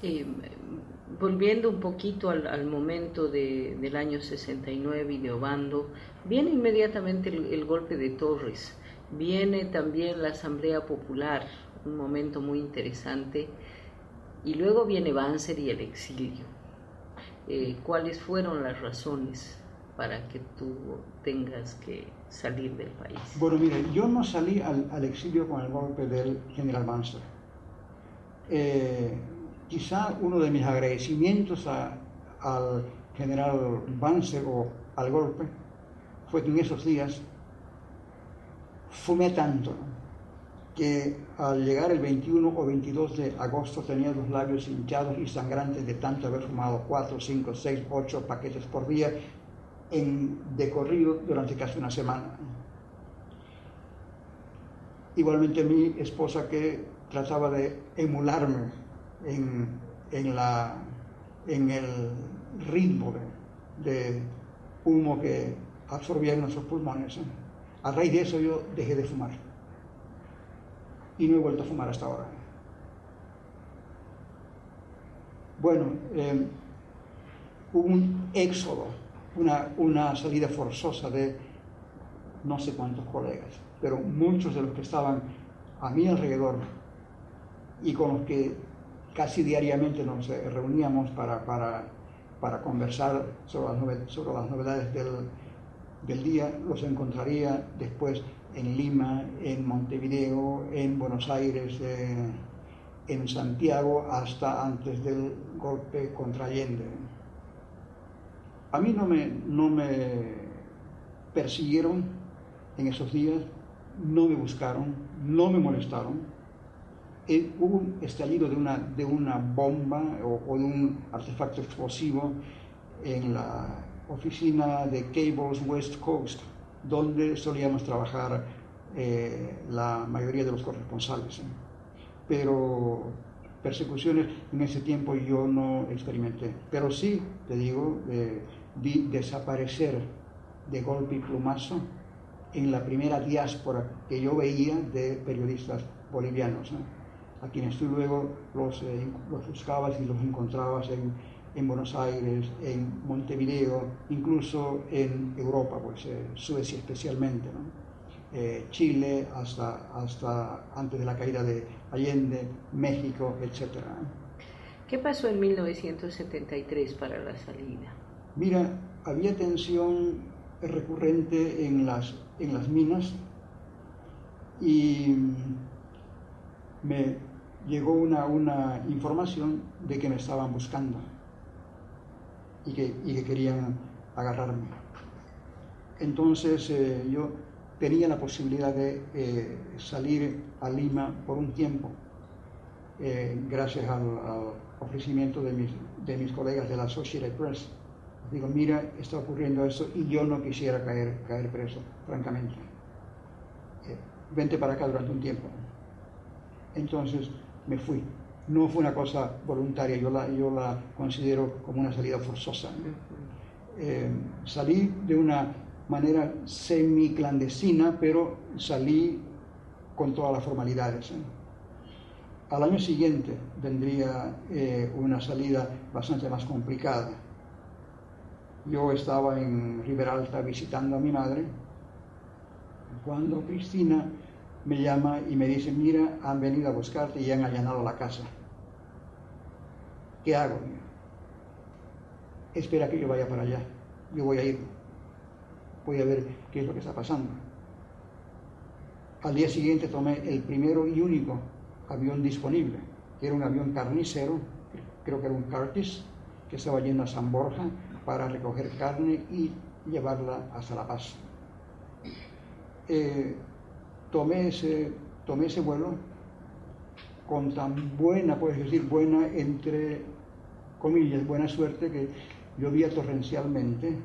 Eh, Volviendo un poquito al momento del año 69 y de Obando, viene inmediatamente el golpe de Torres, viene también la Asamblea Popular, un momento muy interesante, y luego viene Banzer y el exilio. ¿Cuáles fueron las razones para que tú tengas que salir del país? Bueno, mire, yo no salí al exilio con el golpe del general Banzer. Quizá uno de mis agradecimientos al general Banzer o al golpe fue que en esos días fumé tanto, ¿no?, que al llegar el 21 o 22 de agosto tenía los labios hinchados y sangrantes de tanto haber fumado 4, 5, 6, 8 paquetes por día de corrido durante casi una semana. Igualmente mi esposa, que trataba de emularme en el ritmo de humo que absorbía en nuestros pulmones. A raíz de eso yo dejé de fumar y no he vuelto a fumar hasta ahora. Bueno, hubo un éxodo, una salida forzosa de no sé cuántos colegas, pero muchos de los que estaban a mi alrededor y con los que casi diariamente nos reuníamos para conversar sobre las novedades del día, los encontraría después en Lima, en Montevideo, en Buenos Aires, en Santiago, hasta antes del golpe contra Allende. A mí no me persiguieron en esos días, no me buscaron, no me molestaron. Hubo un estallido de una bomba o de un artefacto explosivo en la oficina de Cables West Coast, donde solíamos trabajar la mayoría de los corresponsales. Pero persecuciones en ese tiempo yo no experimenté. Pero sí, te digo, vi desaparecer de golpe y plumazo en la primera diáspora que yo veía de periodistas bolivianos, ¿no?, a quienes tú luego los buscabas y los encontrabas en Buenos Aires, en Montevideo, incluso en Europa, pues Suecia especialmente, ¿no?, Chile hasta antes de la caída de Allende, México, etc. ¿Qué pasó en 1973 para la salida? Mira, había tensión recurrente en las minas y me llegó una información de que me estaban buscando y que querían agarrarme. Entonces yo tenía la posibilidad de salir a Lima por un tiempo, gracias al ofrecimiento de mis colegas de la Associated Press. Digo, mira, está ocurriendo esto y yo no quisiera caer preso, francamente. Vente para acá durante un tiempo. Entonces me fui. No fue una cosa voluntaria, yo la considero como una salida forzosa. Salí de una manera semi-clandestina, pero salí con todas las formalidades. Al año siguiente vendría una salida bastante más complicada. Yo estaba en Riberalta visitando a mi madre, cuando Cristina me llama y me dice, mira, han venido a buscarte y han allanado la casa. ¿Qué hago? Espera que yo vaya para allá. Yo voy a ir. Voy a ver qué es lo que está pasando. Al día siguiente tomé el primero y único avión disponible, que era un avión carnicero, creo que era un Curtiss, que estaba yendo a San Borja para recoger carne y llevarla hasta La Paz. Tomé ese vuelo con tan buena, puedes decir, buena entre comillas, buena suerte, que llovía torrencialmente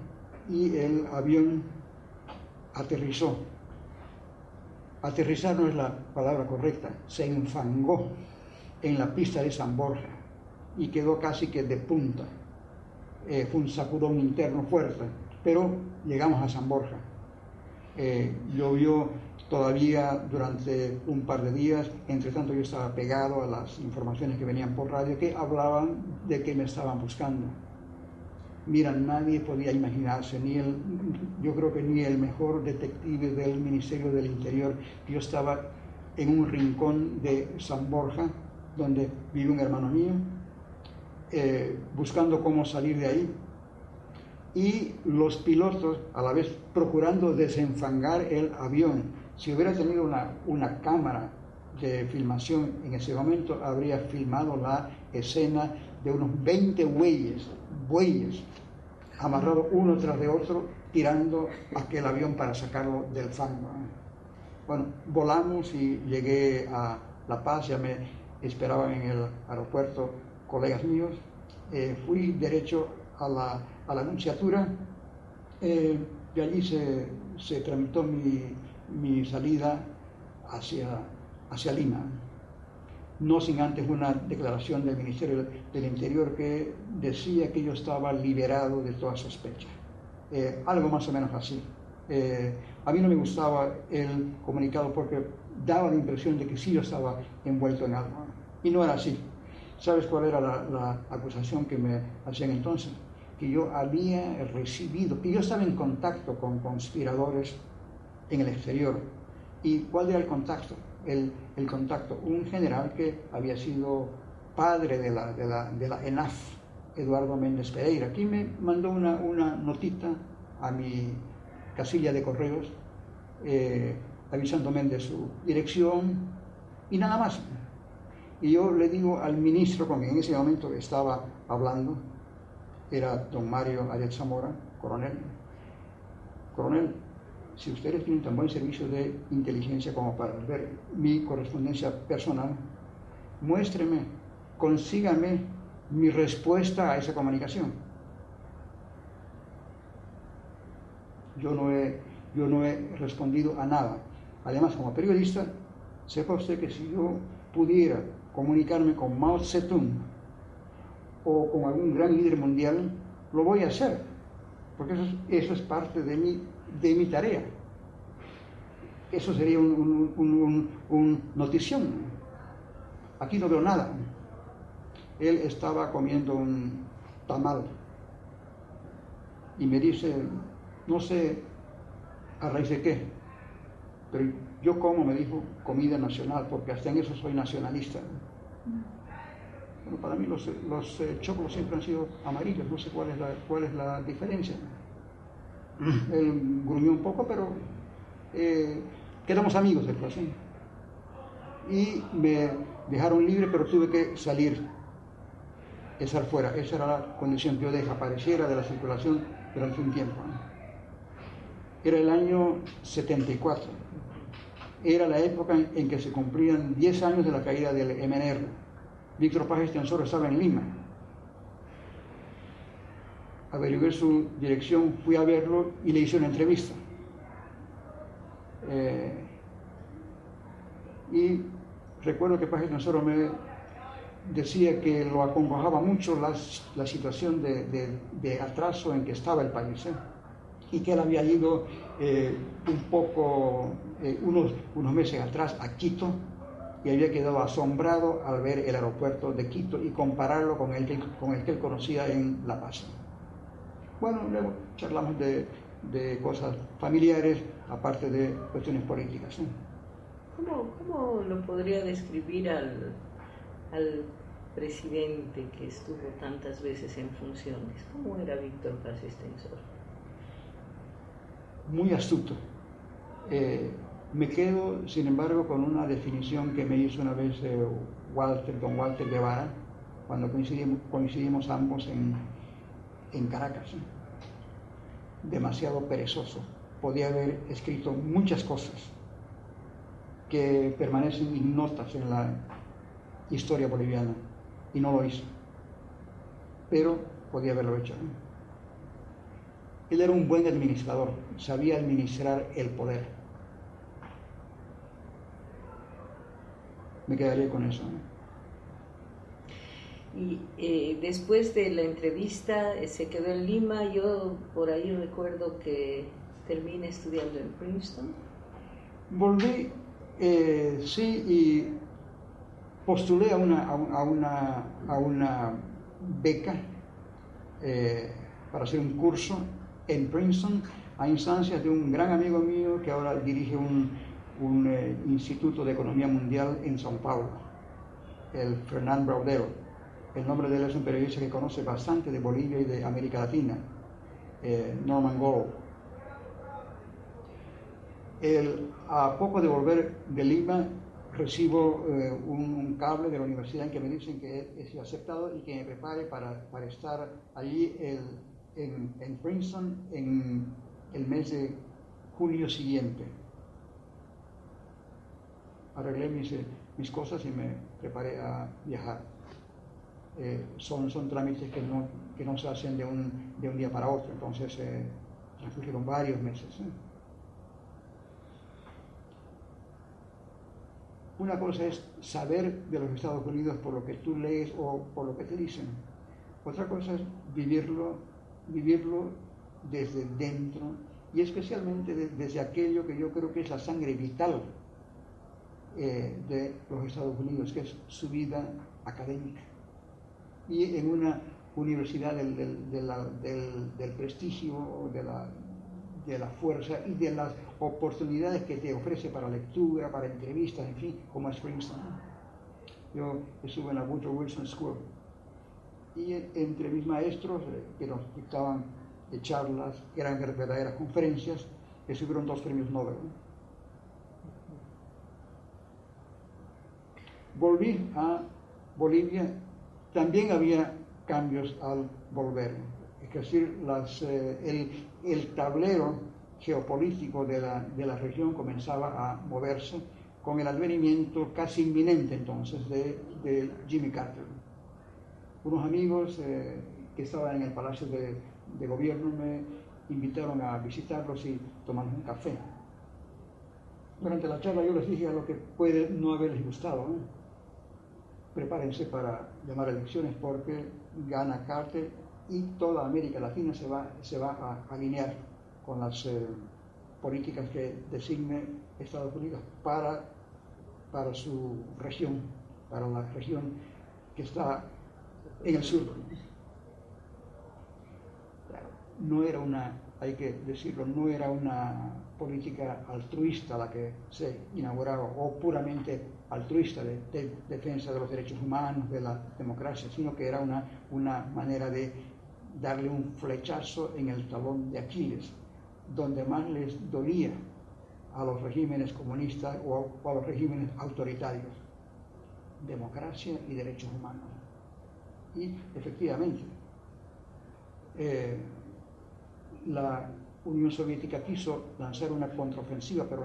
y el avión aterrizó. Aterrizar no es la palabra correcta, se enfangó en la pista de San Borja y quedó casi que de punta. Fue un sacudón interno fuerte, pero llegamos a San Borja. Llovió todavía durante un par de días. Entre tanto yo estaba pegado a las informaciones que venían por radio que hablaban de que me estaban buscando. Mira, nadie podía imaginarse, yo creo que ni el mejor detective del Ministerio del Interior. Yo estaba en un rincón de San Borja, donde vive un hermano mío, buscando cómo salir de ahí, y los pilotos a la vez procurando desenfangar el avión. Si hubiera tenido una cámara de filmación en ese momento, habría filmado la escena de unos 20 bueyes amarrados uno tras de otro, tirando aquel avión para sacarlo del fango. Bueno, volamos y llegué a La Paz. Ya me esperaban en el aeropuerto colegas míos. Fui derecho a la nunciatura. De allí se tramitó mi salida hacia Lima, no sin antes una declaración del Ministerio del Interior que decía que yo estaba liberado de toda sospecha, algo más o menos así. A mí no me gustaba el comunicado porque daba la impresión de que sí yo estaba envuelto en algo, y no era así. ¿Sabes cuál era la acusación que me hacían entonces? Que yo había recibido, que yo estaba en contacto con conspiradores en el exterior. ¿Y cuál era el contacto? El contacto, un general que había sido padre de la ENAF, Eduardo Méndez Pereira. Aquí me mandó una notita a mi casilla de correos, avisándome de su dirección y nada más. Y yo le digo al ministro con quien en ese momento estaba hablando, era don Mario Arias Zamora, coronel, si ustedes tienen tan buen servicio de inteligencia como para ver mi correspondencia personal, muéstreme, consígame mi respuesta a esa comunicación. Yo no he respondido a nada. Además, como periodista, sepa usted que si yo pudiera comunicarme con Mao Zedong o con algún gran líder mundial, lo voy a hacer, porque eso es parte de mi tarea. Eso sería un notición. Aquí no veo nada. Él estaba comiendo un tamal y me dice, no sé a raíz de qué, pero yo como, me dijo, comida nacional, porque hasta en eso soy nacionalista. Bueno, para mí los choclos siempre han sido amarillos, no sé cuál es la diferencia. Él gruñó un poco, pero quedamos amigos después, ¿sí? Y me dejaron libre, pero tuve que estar fuera. Esa era la condición, que yo desapareciera de la circulación durante un tiempo, ¿no? Era el año 74. Era la época en que se cumplían 10 años de la caída del MNR. Víctor Paz Estenssoro estaba en Lima. Averigué su dirección, fui a verlo y le hice una entrevista. Y recuerdo que Paz Estenssoro me decía que lo acongojaba mucho la situación de atraso en que estaba el país, y que él había ido unos meses atrás a Quito y había quedado asombrado al ver el aeropuerto de Quito y compararlo con el que él conocía en La Paz. Bueno, luego charlamos de cosas familiares, aparte de cuestiones políticas, ¿sí? ¿Cómo lo podría describir al presidente que estuvo tantas veces en funciones? ¿Cómo era Víctor Paz Estenssoro? Muy astuto. Me quedo, sin embargo, con una definición que me hizo una vez don Walter Guevara, cuando coincidimos ambos en Caracas. Demasiado perezoso. Podía haber escrito muchas cosas que permanecen ignotas en la historia boliviana, y no lo hizo. Pero podía haberlo hecho, ¿no? Él era un buen administrador, sabía administrar el poder. Me quedaría con eso, ¿no? Y después de la entrevista se quedó en Lima. Yo por ahí recuerdo que termina estudiando en Princeton. Volví, sí, y postulé a una beca para hacer un curso en Princeton a instancias de un gran amigo mío que ahora dirige un instituto de economía mundial en São Paulo, el Fernán Braudel. El nombre de él es un periodista que conoce bastante de Bolivia y de América Latina, Norman Gold. A poco de volver de Lima, recibo un cable de la universidad en que me dicen que he sido aceptado y que me prepare para estar allí en Princeton en el mes de junio siguiente. Arreglé mis cosas y me preparé a viajar. Son trámites que no se hacen de un día para otro, entonces transcurrieron varios meses. Una cosa es saber de los Estados Unidos por lo que tú lees o por lo que te dicen. Otra cosa es vivirlo desde dentro y especialmente desde aquello que yo creo que es la sangre vital de los Estados Unidos, que es su vida académica. Y en una universidad del prestigio, de la fuerza y de las oportunidades que te ofrece para lectura, para entrevistas, en fin, como es Princeton. Yo estuve en la Woodrow Wilson School y entre mis maestros que nos dictaban charlas, eran verdaderas conferencias, recibieron 2 premios Nobel. Volví a Bolivia, también había cambios al volver, es decir, el tablero geopolítico de la región comenzaba a moverse con el advenimiento casi inminente entonces de Jimmy Carter. Unos amigos que estaban en el Palacio de Gobierno me invitaron a visitarlos y tomamos un café. Durante la charla yo les dije a lo que puede no haberles gustado, ¿no? Prepárense para llamar elecciones porque gana Carter y toda América Latina se va a alinear con las políticas que designe Estados Unidos para su región, para la región que está en el sur. No era hay que decirlo, no era una política altruista la que se inauguraba, o puramente altruista de defensa de los derechos humanos, de la democracia, sino que era una manera de darle un flechazo en el talón de Aquiles, donde más les dolía a los regímenes comunistas o a los regímenes autoritarios: democracia y derechos humanos. Y efectivamente, la Unión Soviética quiso lanzar una contraofensiva, pero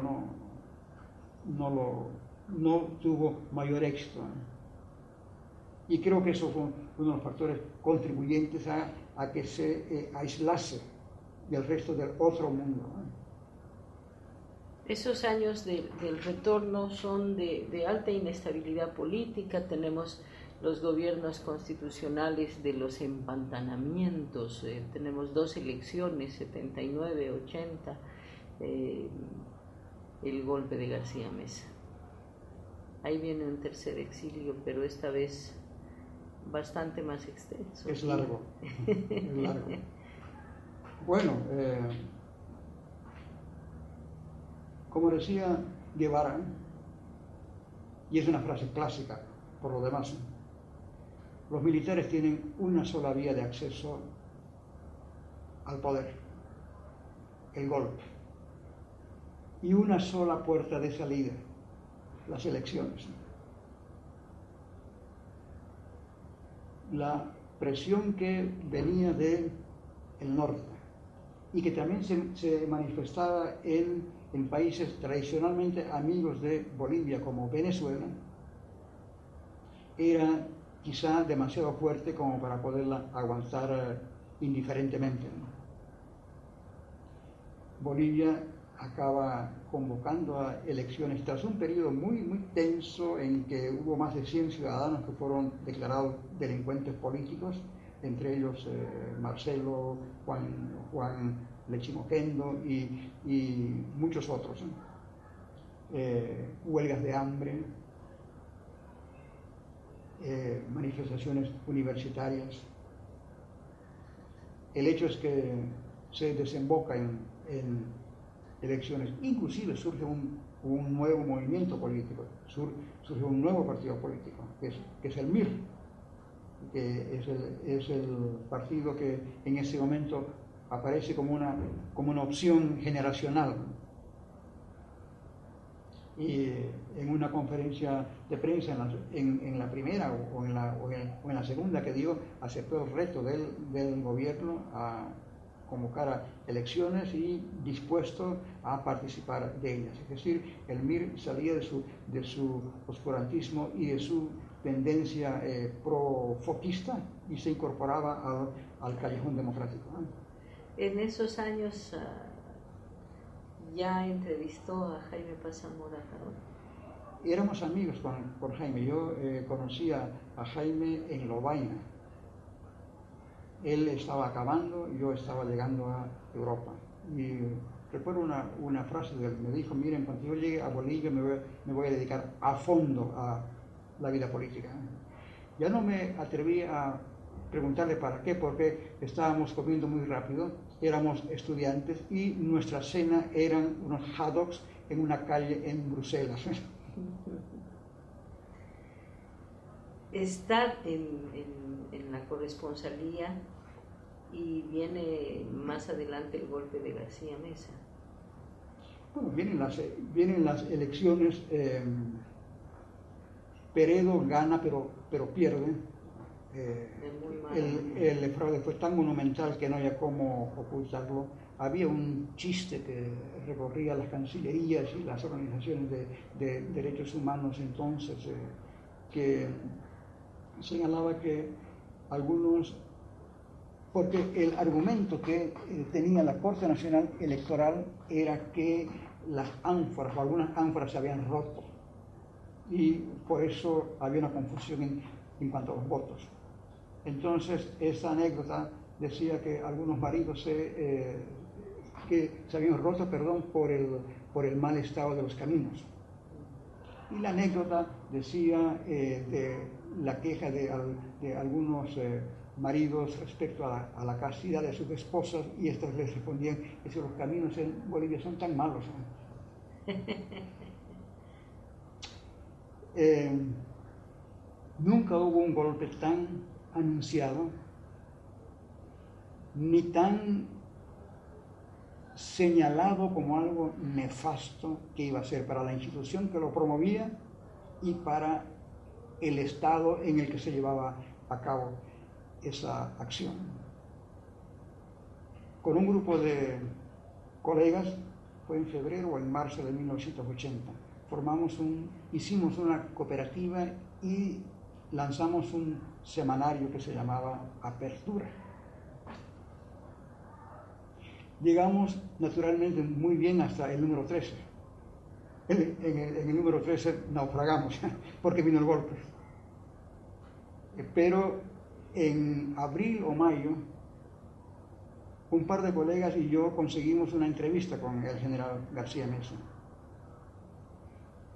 no tuvo mayor éxito. Y creo que eso fue uno de los factores contribuyentes a que se aislase del resto del otro mundo. Esos años del retorno son de alta inestabilidad política. Tenemos los gobiernos constitucionales de los empantanamientos, tenemos 2 elecciones, 79, 80, el golpe de García Meza. Ahí viene un tercer exilio, pero esta vez bastante más extenso. Es largo, es largo. Bueno, como decía Guevara, y es una frase clásica por lo demás, los militares tienen una sola vía de acceso al poder, el golpe, y una sola puerta de salida, las elecciones. La presión que venía del norte y que también se manifestaba en países tradicionalmente amigos de Bolivia como Venezuela era quizá demasiado fuerte como para poderla aguantar indiferentemente, ¿no? Bolivia acaba convocando a elecciones tras un periodo muy, muy tenso en que hubo más de 100 ciudadanos que fueron declarados delincuentes políticos, entre ellos Marcelo, Juan Lechimoquendo y muchos otros, huelgas de hambre, manifestaciones universitarias. El hecho es que se desemboca en elecciones, inclusive surge un nuevo movimiento político, surge un nuevo partido político, que es el MIR, que es el partido que en ese momento aparece como una opción generacional. Y en una conferencia de prensa en la primera o en la segunda que dio, aceptó el reto del gobierno a convocar a elecciones y dispuesto a participar de ellas. Es decir, el MIR salía de su oscurantismo y de su tendencia pro-foquista y se incorporaba al callejón democrático. En esos años ya entrevistó a Jaime Paz Zamora Carón. Éramos amigos con Jaime. Yo conocía a Jaime en Lovaina. Él estaba acabando, yo estaba llegando a Europa. Y recuerdo una frase de él. Me dijo, miren, cuando yo llegue a Bolivia me voy a dedicar a fondo a la vida política. Ya no me atreví a preguntarle para qué, porque estábamos comiendo muy rápido, éramos estudiantes y nuestra cena eran unos hot dogs en una calle en Bruselas. Está en la corresponsalía y viene más adelante el golpe de García Meza. Bueno, vienen las elecciones, Peredo gana pero pierde. El fraude fue tan monumental que no había cómo ocultarlo. Había un chiste que recorría las cancillerías y las organizaciones de derechos humanos entonces, que señalaba que algunos, porque el argumento que tenía la Corte Nacional Electoral era que las ánforas o algunas ánforas se habían roto y por eso había una confusión en cuanto a los votos. Entonces, esa anécdota decía que algunos maridos que se habían roto, por el mal estado de los caminos. Y la anécdota decía de la queja de algunos maridos respecto a la castidad de sus esposas, y estos les respondían que los caminos en Bolivia son tan malos. Nunca hubo un golpe tan anunciado, ni tan señalado como algo nefasto que iba a ser para la institución que lo promovía y para el estado en el que se llevaba a cabo esa acción. Con un grupo de colegas, fue en febrero o en marzo de 1980, hicimos una cooperativa y lanzamos un semanario que se llamaba Apertura. Llegamos naturalmente muy bien hasta el número 13. En el número 13 naufragamos porque vino el golpe. Pero en abril o mayo, un par de colegas y yo conseguimos una entrevista con el general García Meza.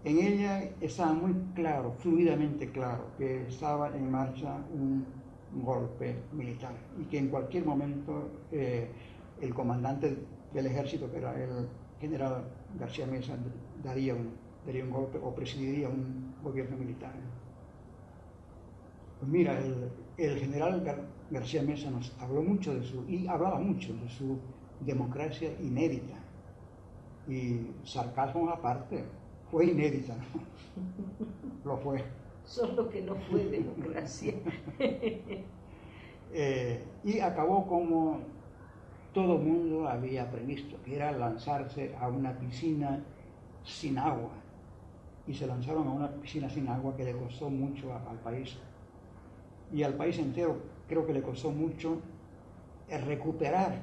En ella estaba muy claro, fluidamente claro, que estaba en marcha un golpe militar y que en cualquier momento el comandante del ejército, que era el general García Meza, daría un golpe o presidiría un gobierno militar. Pues mira, el general García Meza nos habló mucho y hablaba mucho de su democracia inédita, y sarcasmo aparte, fue inédita, ¿no? Lo fue. Solo que no fue democracia. Y acabó como todo el mundo había previsto, que era lanzarse a una piscina sin agua. Y se lanzaron a una piscina sin agua que le costó mucho al país. Y al país entero creo que le costó mucho recuperar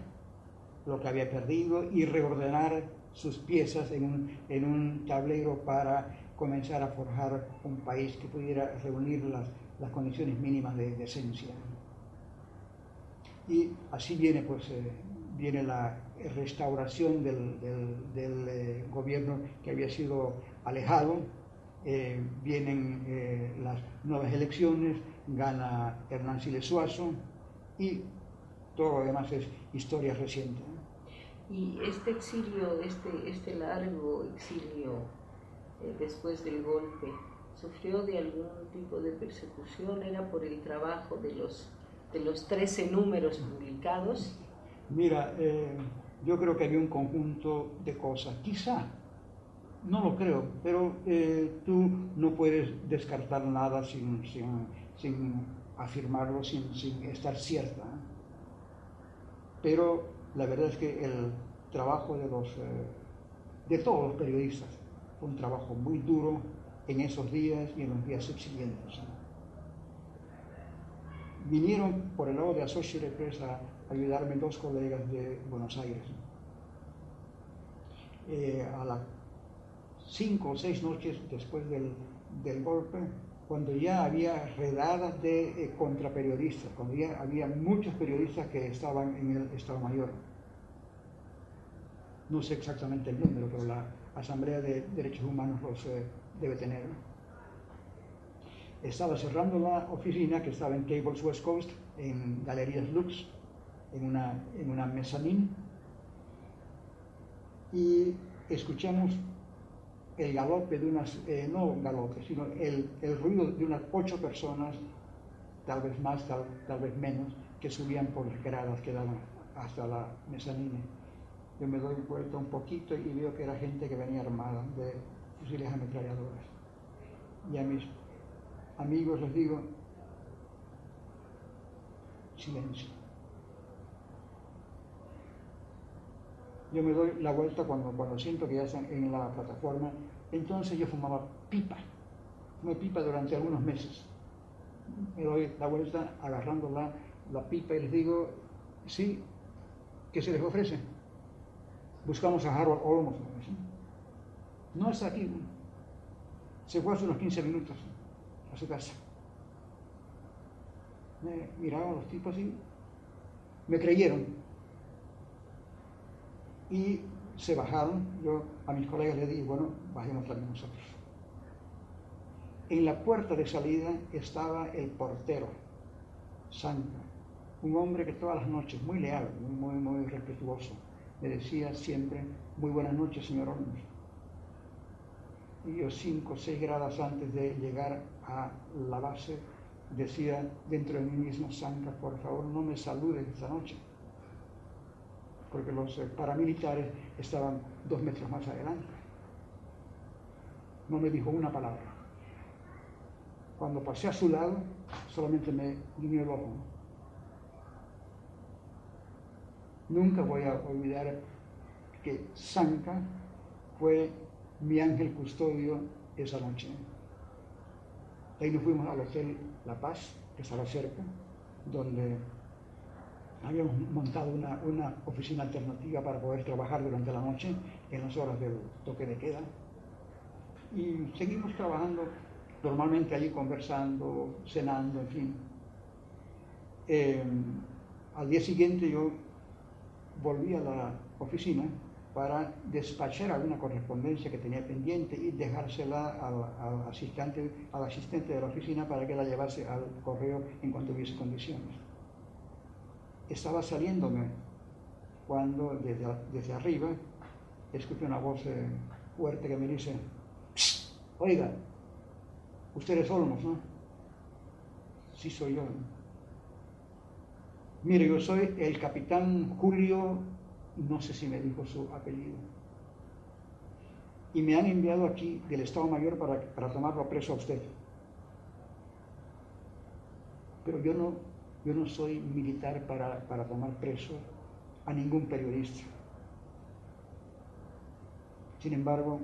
lo que había perdido y reordenar sus piezas en un tablero para comenzar a forjar un país que pudiera reunir las condiciones mínimas de decencia. Y así viene restauración del gobierno que había sido alejado. Vienen las nuevas elecciones, gana Hernán Siles Suazo y todo lo demás es historia reciente. Y este exilio, este largo exilio después del golpe, ¿sufrió de algún tipo de persecución? ¿Era por el trabajo de los 13 números publicados? Mira, yo creo que había un conjunto de cosas. Quizá, no lo creo, pero tú no puedes descartar nada sin afirmarlo, sin estar cierta. Pero la verdad es que el trabajo de todos los periodistas fue un trabajo muy duro en esos días y en los días subsiguientes. Vinieron por el lado de Associated Press a ayudarme 2 colegas de Buenos Aires. A las 5 o 6 noches después del golpe, cuando ya había redadas de contraperiodistas, cuando ya había muchos periodistas que estaban en el Estado Mayor. No sé exactamente el número, pero la Asamblea de Derechos Humanos los debe tener. Estaba cerrando la oficina que estaba en Gables West Coast, en Galerías Lux, en una mezzanine, y escuchamos el galope de unas, no galope, sino el ruido de unas 8 personas, tal vez más, tal vez menos, que subían por las gradas que daban hasta la mezzanine. Yo me doy vuelta un poquito y veo que era gente que venía armada de fusiles ametralladoras. Y a mis amigos les digo, silencio. Yo me doy la vuelta cuando siento que ya están en la plataforma. Entonces yo fumaba pipa. Fumé pipa durante algunos meses. Me doy la vuelta agarrando la pipa y les digo, sí, ¿qué se les ofrece? Buscamos a Harold Olmos. No está aquí. Se fue hace unos 15 minutos a su casa. Me miraban los tipos y me creyeron. Y se bajaron. Yo a mis colegas les dije, bueno, bajemos también nosotros. En la puerta de salida estaba el portero, Sanca, un hombre que todas las noches, muy leal, muy respetuoso, me decía siempre, muy buenas noches, señor Olmos. Y yo 5 o 6 gradas antes de llegar a la base, decía dentro de mí mismo, Sanca, por favor no me saludes esta noche, porque los paramilitares estaban 2 metros más adelante. No me dijo una palabra. Cuando pasé a su lado, solamente me guiñó el ojo. Nunca voy a olvidar que Sanca fue mi ángel custodio esa noche. De ahí nos fuimos al Hotel La Paz, que estaba cerca, donde habíamos montado una oficina alternativa para poder trabajar durante la noche en las horas del toque de queda. Y seguimos trabajando normalmente allí, conversando, cenando, en fin. Al día siguiente yo volví a la oficina para despachar alguna correspondencia que tenía pendiente y dejársela al asistente de la oficina para que la llevase al correo en cuanto hubiese condiciones. Estaba saliéndome cuando desde arriba escuché una voz fuerte que me dice, oiga, usted es Olmos, ¿no? Sí, soy yo. Mire, yo soy el capitán Julio, no sé si me dijo su apellido, y me han enviado aquí del Estado Mayor para tomarlo preso a usted. Pero yo no soy militar para tomar preso a ningún periodista. Sin embargo,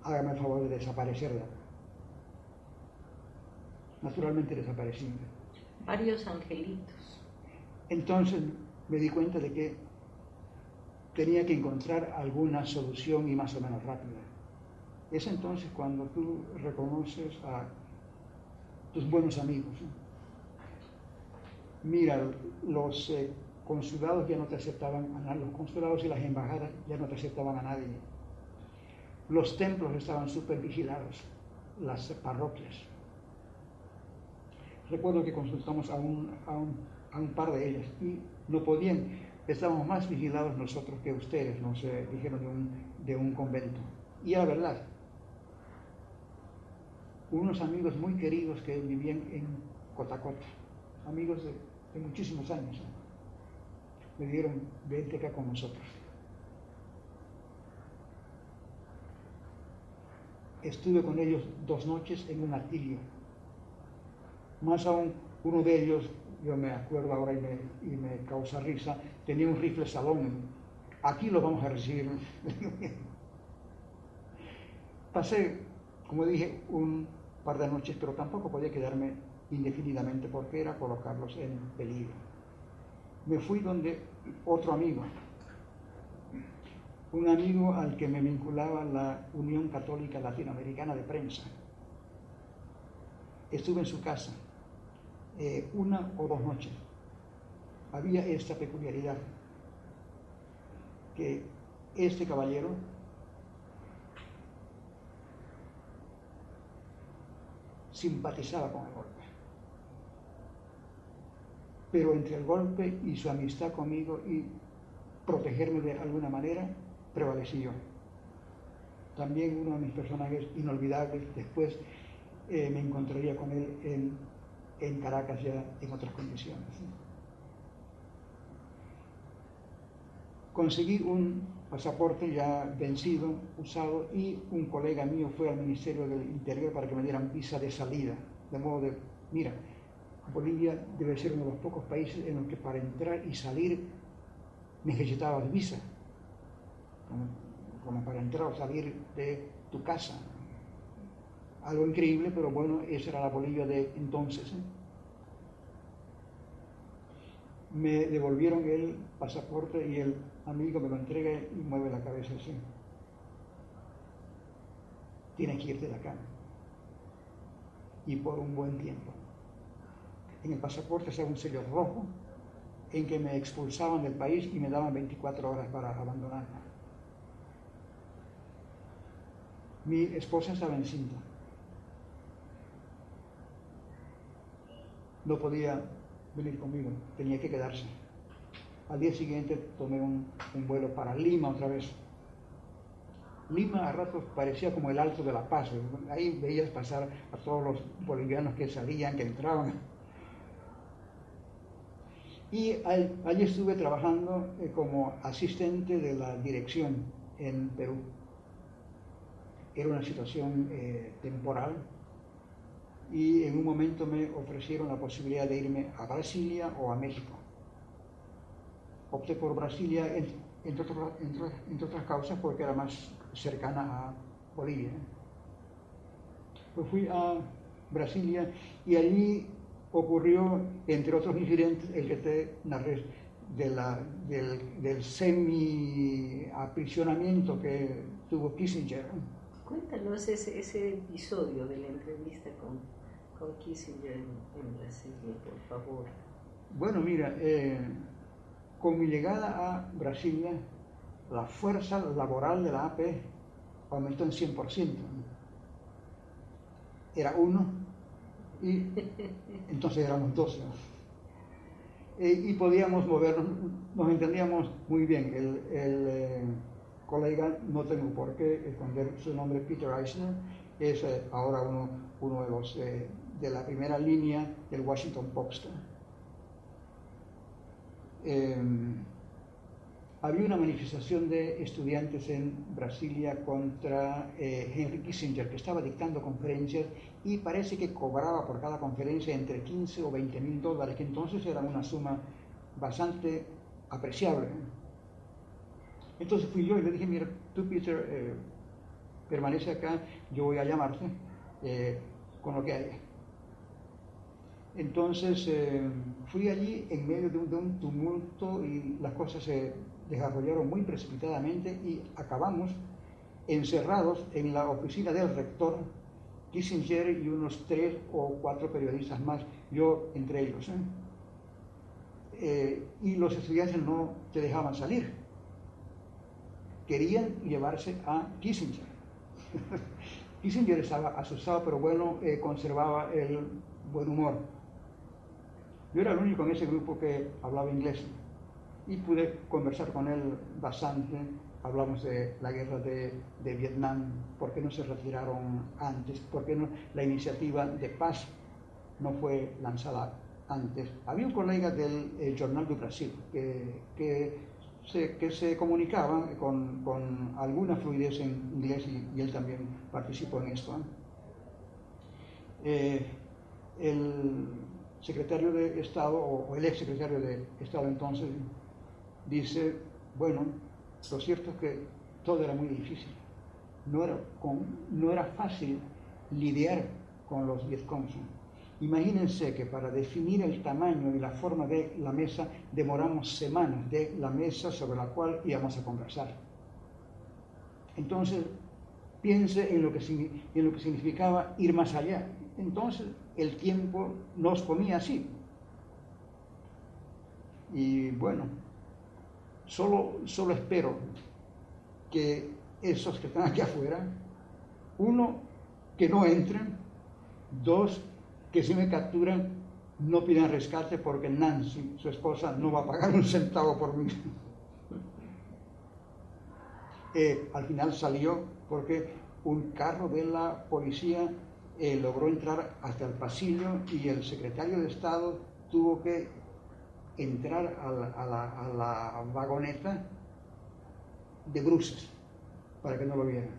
hágame el favor de desaparecerla. Naturalmente desaparecí. Varios angelitos. Entonces me di cuenta de que tenía que encontrar alguna solución y más o menos rápida. Es entonces cuando tú reconoces a tus buenos amigos. Mira, los consulados ya no te aceptaban a nadie, los consulados y las embajadas ya no te aceptaban a nadie. Los templos estaban súper vigilados, las parroquias. Recuerdo que consultamos a un par de ellas y no podían, estábamos más vigilados nosotros que ustedes, nos dijeron de un convento. Y era verdad. Unos amigos muy queridos que vivían en Cotacota, amigos de muchísimos años, me dijeron, vente acá con nosotros. Estuve con ellos 2 noches en un altillo. Más aún, uno de ellos, yo me acuerdo ahora y me causa risa, tenía un rifle salón. Aquí lo vamos a recibir. Pasé, como dije, un par de noches, pero tampoco podía quedarme indefinidamente porque era colocarlos en peligro. Me fui donde otro amigo, un amigo al que me vinculaba la Unión Católica Latinoamericana de Prensa. Estuve en su casa 1 o 2 noches. Había esta peculiaridad, que este caballero simpatizaba con el golpe, pero entre el golpe y su amistad conmigo y protegerme de alguna manera, prevaleció. También uno de mis personajes inolvidables, después me encontraría con él en Caracas ya en otras condiciones. Conseguí un pasaporte ya vencido, usado, y un colega mío fue al Ministerio del Interior para que me dieran visa de salida, de modo de, mira, Bolivia debe ser uno de los pocos países en los que para entrar y salir necesitabas visa, como para entrar o salir de tu casa. Algo increíble, pero bueno, esa era la Bolivia de entonces. Me devolvieron el pasaporte y el amigo me lo entrega y mueve la cabeza así. Tienes que irte de acá. Y por un buen tiempo. En el pasaporte estaba un sello rojo en que me expulsaban del país y me daban 24 horas para abandonarlo. Mi esposa estaba encinta. No podía venir conmigo, tenía que quedarse. Al día siguiente tomé un vuelo para Lima otra vez. Lima a ratos parecía como el Alto de la Paz. Ahí veías pasar a todos los bolivianos que salían, que entraban. Y allí estuve trabajando como asistente de la dirección en Perú. Era una situación temporal. Y en un momento me ofrecieron la posibilidad de irme a Brasilia o a México. Opté por Brasilia, entre otras causas, porque era más cercana a Bolivia. Pues fui a Brasilia y allí ocurrió, entre otros incidentes, el que te narré del semi-aprisionamiento que tuvo Kissinger. Cuéntanos ese episodio de la entrevista con Kissinger en Brasil, por favor. Bueno, mira, con mi llegada a Brasilia, la fuerza laboral de la AP aumentó en 100%. Era 1 y entonces éramos 12. Y podíamos movernos, nos entendíamos muy bien. El colega, no tengo por qué esconder su nombre, Peter Eisner, es ahora uno de los de la primera línea del Washington Post. Había una manifestación de estudiantes en Brasilia contra Henry Kissinger, que estaba dictando conferencias y parece que cobraba por cada conferencia entre 15 o 20 mil dólares, que entonces era una suma bastante apreciable. Entonces fui yo y le dije, mira, tú Peter, permanece acá, yo voy a llamarte con lo que haya. Entonces fui allí en medio de un tumulto y las cosas se desarrollaron muy precipitadamente y acabamos encerrados en la oficina del rector, Kissinger y unos 3 o 4 periodistas más, yo entre ellos. y los estudiantes no te dejaban salir. Querían llevarse a Kissinger. Kissinger estaba asustado, pero bueno, conservaba el buen humor. Yo era el único en ese grupo que hablaba inglés y pude conversar con él bastante. Hablamos de la guerra de Vietnam, por qué no se retiraron antes, por qué no, la iniciativa de paz no fue lanzada antes. Había un colega del Jornal do Brasil que se comunicaba con alguna fluidez en inglés y él también participó en esto. El secretario de Estado, o el ex secretario de Estado entonces, dice, bueno, lo cierto es que todo era muy difícil. No era fácil lidiar con los Vietcongs. Imagínense que para definir el tamaño y la forma de la mesa demoramos semanas de la mesa sobre la cual íbamos a conversar. Entonces, piense en lo que significaba ir más allá. Entonces, el tiempo nos comía así. Y bueno, solo espero que esos que están aquí afuera, uno, que no entren, dos, que si me capturan no pidan rescate porque Nancy, su esposa, no va a pagar un centavo por mí. Al final salió porque un carro de la policía logró entrar hasta el pasillo y el secretario de Estado tuvo que entrar a la vagoneta de bruces para que no lo vieran.